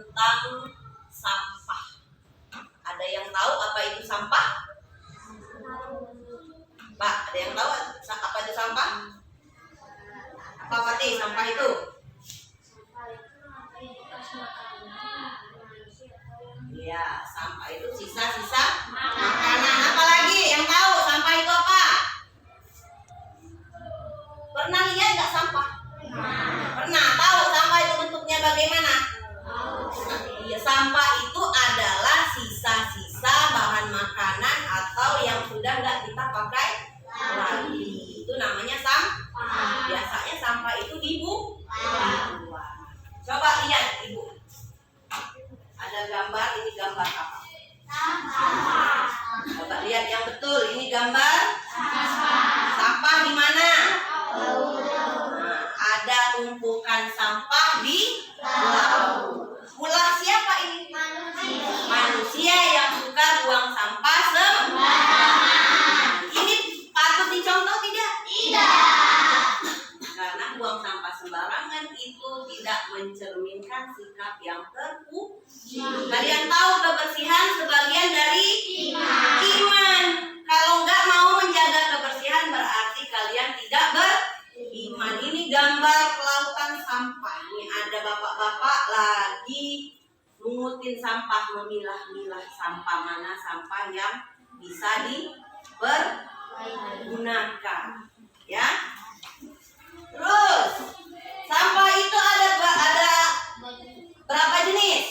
tentang sampah. Ada yang tahu apa itu sampah? Pak, ada yang tahu apa itu sampah? Apa Pati sampah itu? Iya, sampah itu sisa-sisa makanan. Apalagi yang tahu sampah itu apa? Pernah lihat nggak sampah? Pernah. Tahu sampah itu bentuknya bagaimana? Iya, sampah itu adalah sisa-sisa bahan makanan atau yang sudah nggak kita pakai lagi. Itu namanya sampah. Biasanya sampah itu dibuang. Coba lihat Ibu. Ada gambar, ini gambar apa? Sampah. Coba lihat yang betul, ini gambar sampah di mana? Nah, ada tumpukan sampah di laut. Ulah siapa ini? Manusia yang suka buang sampah sembarangan. Ini patut dicontoh tidak? Tidak. Karena buang sampah sembarangan itu tidak mencerminkan sikap yang terpuji. Kalian tahu kebersihan sebagian dari iman. Kalau nggak mau menjaga kebersihan berarti kalian tidak beriman. Ini gambar kelautan sampah. Ini ada bapak-bapak lagi mengutin sampah, memilah-milah sampah, mana sampah yang bisa dipergunakan. Ya. Terus sampah itu ada berapa jenis?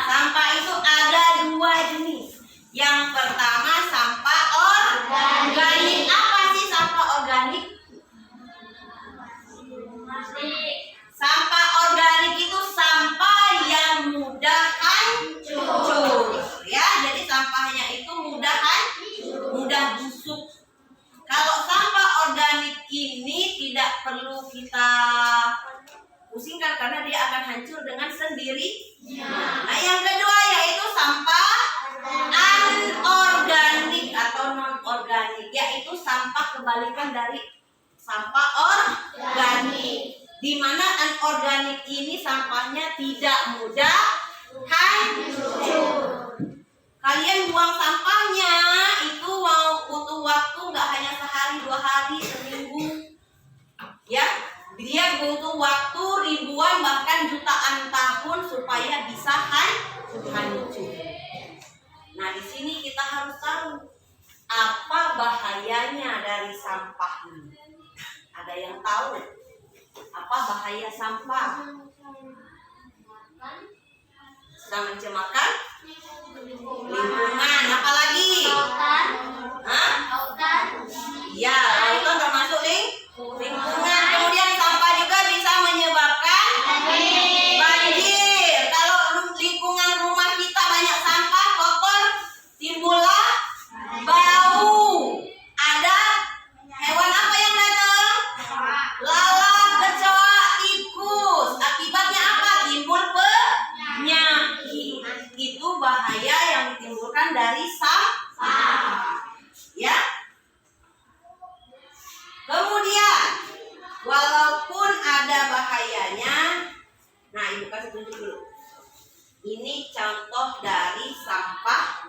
Sampah itu ada 2 jenis. Yang pertama sampah organik. Apa sih sampah organik? Sampah organik itu sampah yang mudah hancur. Ya, jadi sampahnya itu mudah busuk. Kalau sampah organik ini tidak perlu kita pusingkan karena dia akan hancur dengan sendirinya. Nah, yang kedua yaitu sampah anorganik atau non-organik, yaitu sampah kebalikan dari sampah organik. Di mana anorganik ini sampahnya tidak mudah hancur. Kalian buang sampahnya itu butuh waktu nggak hanya sehari, 2 hari, seminggu. Ya, dia butuh waktu ribuan bahkan jutaan tahun supaya bisa hancur. Nah, di sini kita harus tahu apa bahayanya dari sampah ini. Ada yang tahu apa bahaya sampah? Sudah mencemarkan lingkungan. Apalagi? Ya, lautan termasuk lingkungan. Kemudian sampah juga bisa menyebabkan banjir. Kalau lingkungan rumah kita banyak sampah, kotor, timbullah bau. Ada hewan apa yang datang? Lalat, kecoa, tikus. Akibatnya apa? Timbul penyakit. Itu bahaya yang ditimbulkan dari sampah. Ya. Kemudian, walaupun ada bahayanya, nah Ibu kasih tunjuk dulu. Ini contoh dari sampah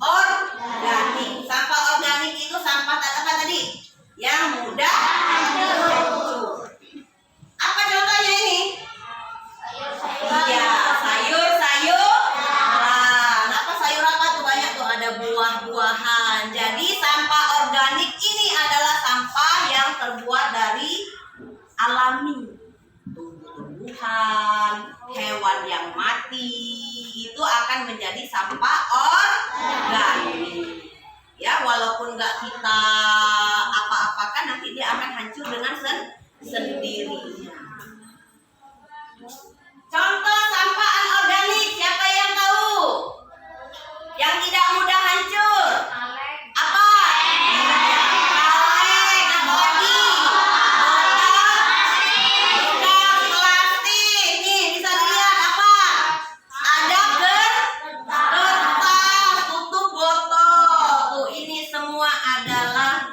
organik. Sampah organik itu sampah apa tadi? Yang mudah hancur. Apa contohnya ini? Iya, sayur-sayuran. Apa sayur apa tuh? Banyak tuh, ada buah-buahan. Jadi sampah organik ini adalah sampah yang terbuat dari alami. Tumbuh-tumbuhan, hewan yang mati, itu akan menjadi sampah organik. Ya, walaupun nggak kita apa-apakan, nanti dia akan hancur dengan sendirinya. Contoh sampah anorganik, siapa yang tahu? Yang tidak mudah hancur. Apa? Kaleng. Apa lagi? Bekas plastik. Nih, bisa dilihat apa? Ada kertas, tutup botol. Tuh, ini semua adalah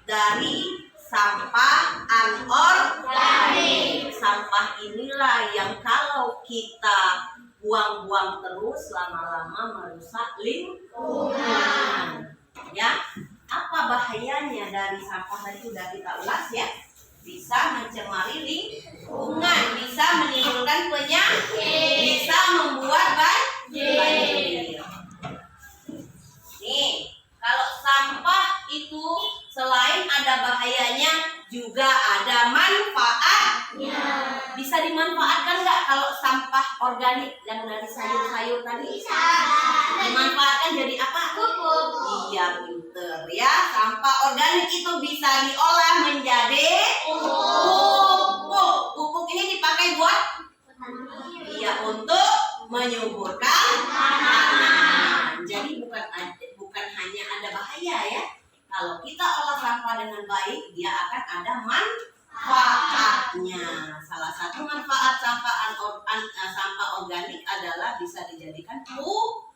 dari sampah anorganik. Sampah ini inilah yang kalau kita buang-buang terus lama-lama merusak lingkungan. Ya, apa bahayanya dari sampah tadi sudah kita ulas ya? Bisa mencemari lingkungan, bisa menimbulkan penyakit, bisa membuat banjir. Nih, kalau sampah itu selain ada bahayanya juga ada manfaatnya. Bisa dimanfaatkan nggak kalau sampah organik yang dari sayur-sayur tadi? Bisa. Dimanfaatkan jadi apa? Pupuk. Iya, pinter ya. Sampah organik itu bisa diolah menjadi pupuk. Pupuk ini dipakai buat? Iya, untuk menyuburkan tanah. Jadi bukan hanya ada bahaya ya. Kalau kita olah sampah dengan baik, dia akan ada manfaatnya. Salah satu manfaat sampah organik adalah bisa dijadikan pupuk.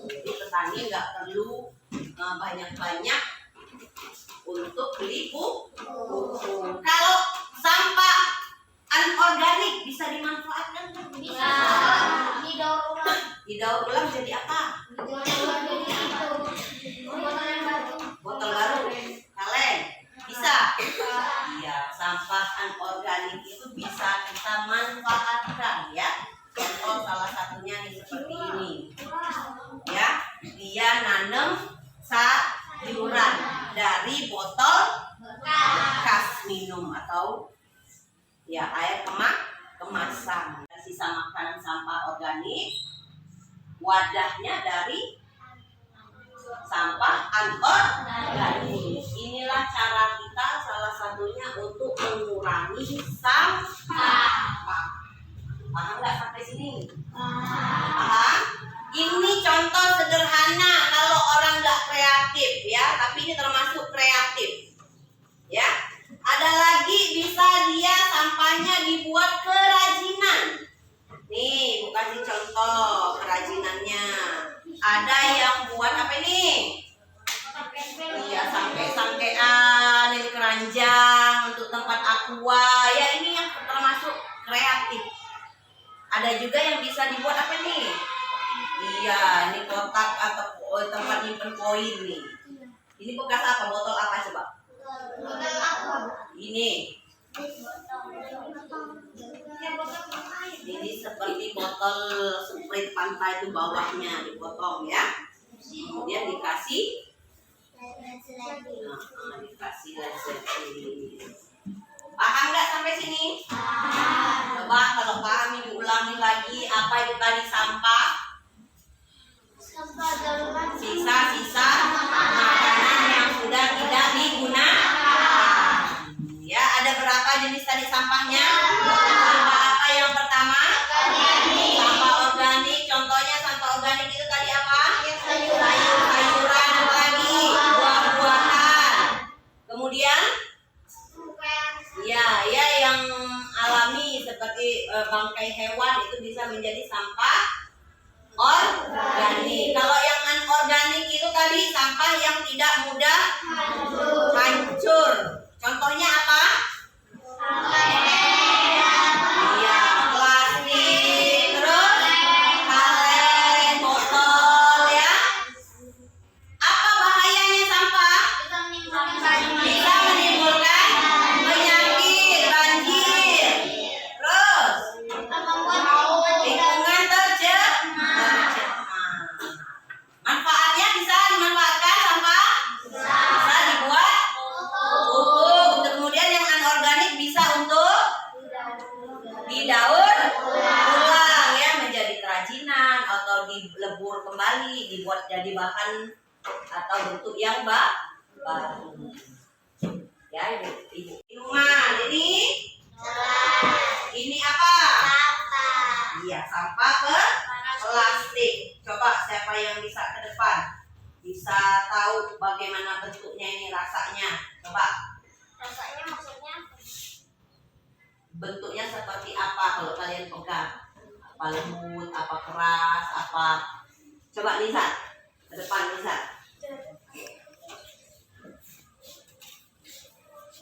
Jadi petani nggak perlu banyak-banyak untuk beli pupuk. Kalau sampah anorganik bisa dimanfaatkan? Bisa. Didaur ulang jadi apa? Botol baru, kaleng, bisa. Iya, sampah anorganik itu bisa kita manfaatkan ya. Contoh salah satunya nih seperti ini. Ya, dia nanam sayuran dari botol bekas minum atau ya air kemasan. Sisa makanan sampah organik, wadahnya dari sampah anorganik. Inilah cara kita salah satunya untuk mengurangi sampah. Paham nggak sampai sini? Paham? Ini contoh sederhana kalau orang nggak kreatif ya, tapi ini termasuk kreatif. Ya, ada lagi bisa dia sampahnya dibuat kerajinan. Nih, bukan kasih contoh kerajinannya. Ada yang buat apa ini? Iya, sampai-sampaian, ini keranjang untuk tempat aqua. Ya, ini yang termasuk kreatif. Ada juga yang bisa dibuat apa nih? Iya, ini kotak atau tempat nyimpen koin nih. Ini bekas apa? Botol apa coba? Botol aqua. Ini. Ini seperti botol Sprite pantai itu bawahnya dipotong ya. Kemudian dikasih dikasih resleting. Paham nggak sampai sini? Coba kalau paham ini ulangi lagi. Apa itu tadi sampah? Sampah darurat. Sisa-sisa makanan yang sudah tidak digunakan. Ya, ada berapa jenis tadi sampahnya? Sampah apa yang pertama? Sampah organik. Contohnya sampah organik itu tadi apa? Sayur-sayuran, apa lagi? Buah-buahan. Kemudian ya yang alami seperti bangkai hewan itu bisa menjadi sampah organik. Kalau yang anorganik itu tadi sampah yang tidak mudah hancur. Contohnya apa? Iya, plastik, terus kaleng, botol ya. Apa bahayanya sampah? Bisa menimbulkan penyakit, banjir. Terus lingkungan tercemar. Manfaatnya bisa dimanfaatkan sampah? Bisa dibuat pupuk. Kemudian yang anorganik bisa untuk didaur ulang ya, menjadi kerajinan atau dilebur kembali, dibuat jadi bahan atau bentuk yang baru. Ya, ini minuman. Ini apa? Iya, sampah plastik. Coba siapa yang bisa ke depan? Bisa tahu bagaimana bentuknya ini, rasanya. Coba. Rasanya maksudnya Bentuknya seperti apa kalau kalian pegang? Apa lembut, apa keras, apa? Coba Nisa, ke depan Nisa.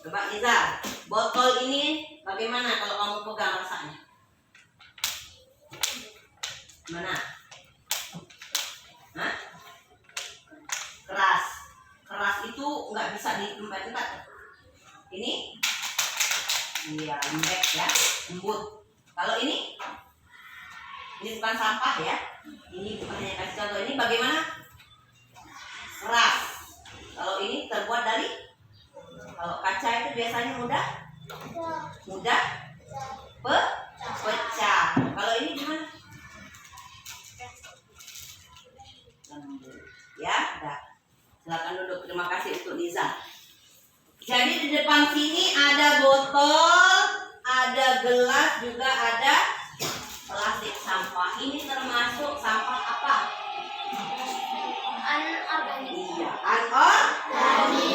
Coba Nisa, botol ini Bagaimana kalau kamu pegang rasanya? Mana? Hah? Keras. Keras itu nggak bisa ditempat-tempat. Ini? Iya, lembek ya, lembut. Kalau ini bukan sampah ya. Ini bukan hanya kasih contoh. Ini bagaimana? Keras. Kalau ini terbuat dari, kalau kaca itu biasanya mudah pecah. Kalau ini gimana? Ya, udah. Silakan duduk. Terima kasih untuk Liza. Jadi di depan sini ada botol, ada gelas, juga ada plastik sampah. Ini termasuk sampah apa? Anorganik. Iya, anorganik.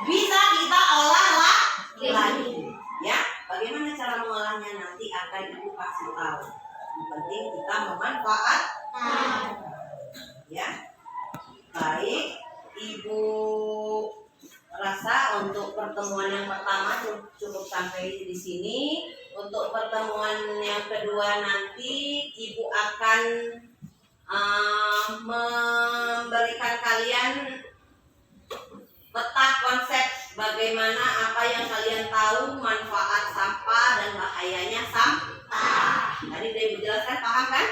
Bisa kita olah lagi. Ya, bagaimana cara mengolahnya nanti akan Ibu kasih tahu. Yang penting kita memanfaatkan. Ya, baik. Ibu rasa untuk pertemuan yang pertama cukup sampai di sini. Untuk pertemuan yang kedua nanti Ibu akan memberikan kalian peta konsep bagaimana apa yang kalian tahu manfaat sampah dan bahayanya sampah. Tadi Ibu jelaskan, paham kan?